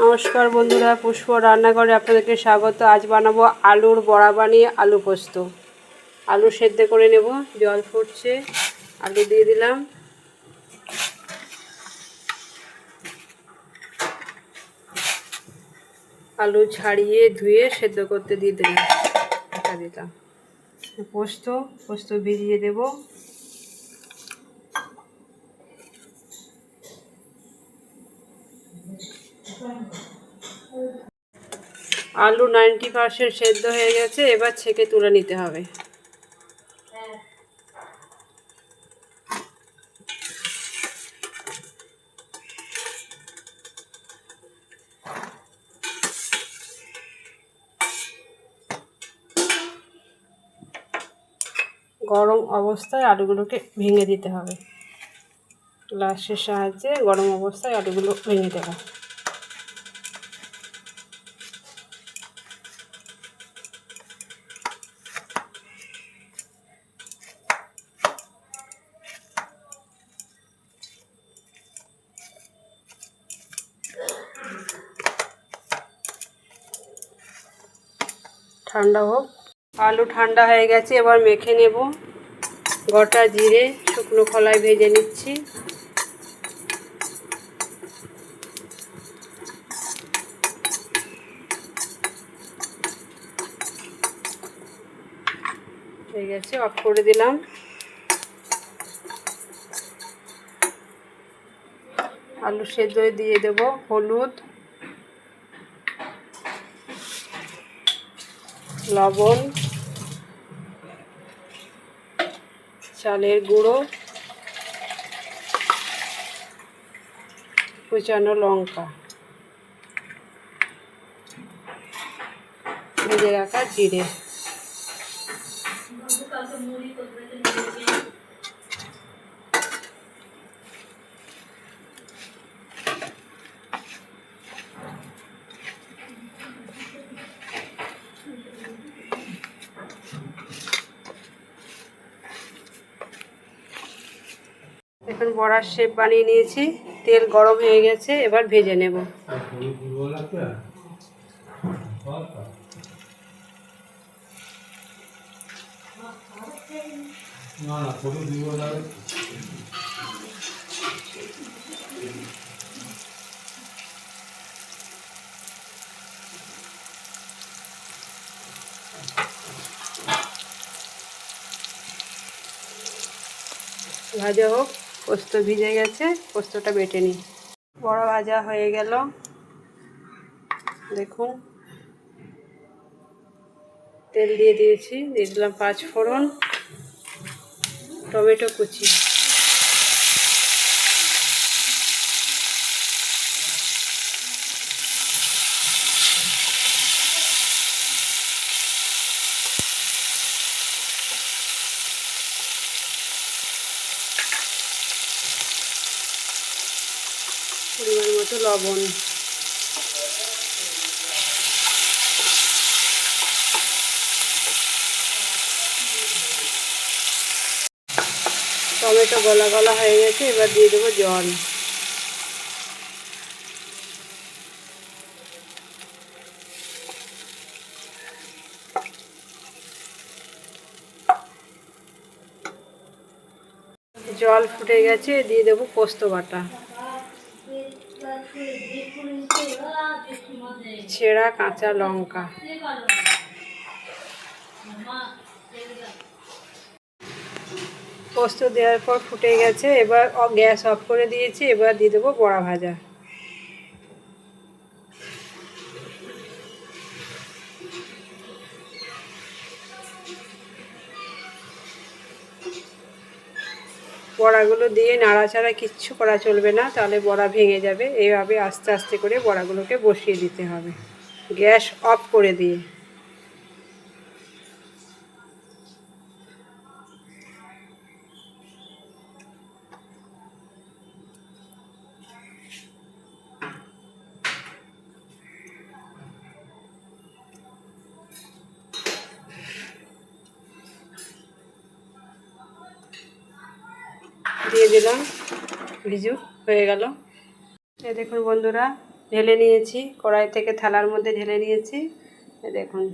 নমস্কার বন্ধুরা, পুষ্প রান্নাঘরে আপনাদেরকে স্বাগত। আজ বানাবো আলুর বড়া বানিয়ে আলু পোস্ত। আলু সেদ্ধ করে নেব, জল ফুটছে, আলু দিয়ে দিলাম। আলু ছাড়িয়ে ধুয়ে সেদ্ধ করতে দিয়ে দিলাম। পোস্ত ভিজিয়ে দেব। আলু 90% সেদ্ধ হয়ে গেছে, এবার ছেঁকে তুলে নিতে হবে। গরম অবস্থায় আলুগুলোকে ভেঙে দিতে হবে। গ্লাসের সাহায্যে গরম অবস্থায় আলুগুলো ভেঙে দেবো। ঠান্ডা হোক। আলু ঠান্ডা হয়ে গেছে, এবার মেখে নেব। গোটা জিরে শুকনো খোলায় ভেজে নিচ্ছি। হয়ে গেছে, অফ করে দিলাম। আলু সেদ্ধ দিয়ে দেব হলুদ, লবণ, চালের গুঁড়ো, কুচানো লঙ্কা, ভেজে রাখা জিরে। এখন বড়ার শেপ বানিয়ে নিয়েছি, তেল গরম হয়ে গেছে, এবার ভেজে নেব। ভাজা হোক, পোস্ত ভিজে গেছে, পোস্তটা বেটে নিই। বড়া ভাজা হয়ে গেল, দেখুন। তেল দিয়ে দিয়েছি, দিয়ে দিলাম 5 ফোড়ন, টমেটো কুচি, পরিমাণ মতো লবণ, টমেটো গলা গলা হয়ে গেছে, এবার দিয়ে দেবো জল। জল ফুটে গেছে, দিয়ে দেবো পোস্ত বাটা, ছেঁড়া কাঁচা লঙ্কা। পোস্ত দেওয়ার পর ফুটে গেছে, এবার গ্যাস অফ করে দিয়েছি, এবার দিয়ে দেবো বড়া ভাজা। বড়াগুলো দিয়ে নাড়াচাড়া কিচ্ছু করা চলবে না, তাহলে বড়া ভেঙে যাবে। এইভাবে আস্তে আস্তে করে বড়াগুলোকে বসিয়ে দিতে হবে, গ্যাস অফ করে দিয়ে। দিয়ে দিলাম, ভিজু হয়ে গেল। এই দেখুন বন্ধুরা, ঢেলে নিয়েছি, কড়াই থেকে থালার মধ্যে ঢেলে নিয়েছি। দেখুন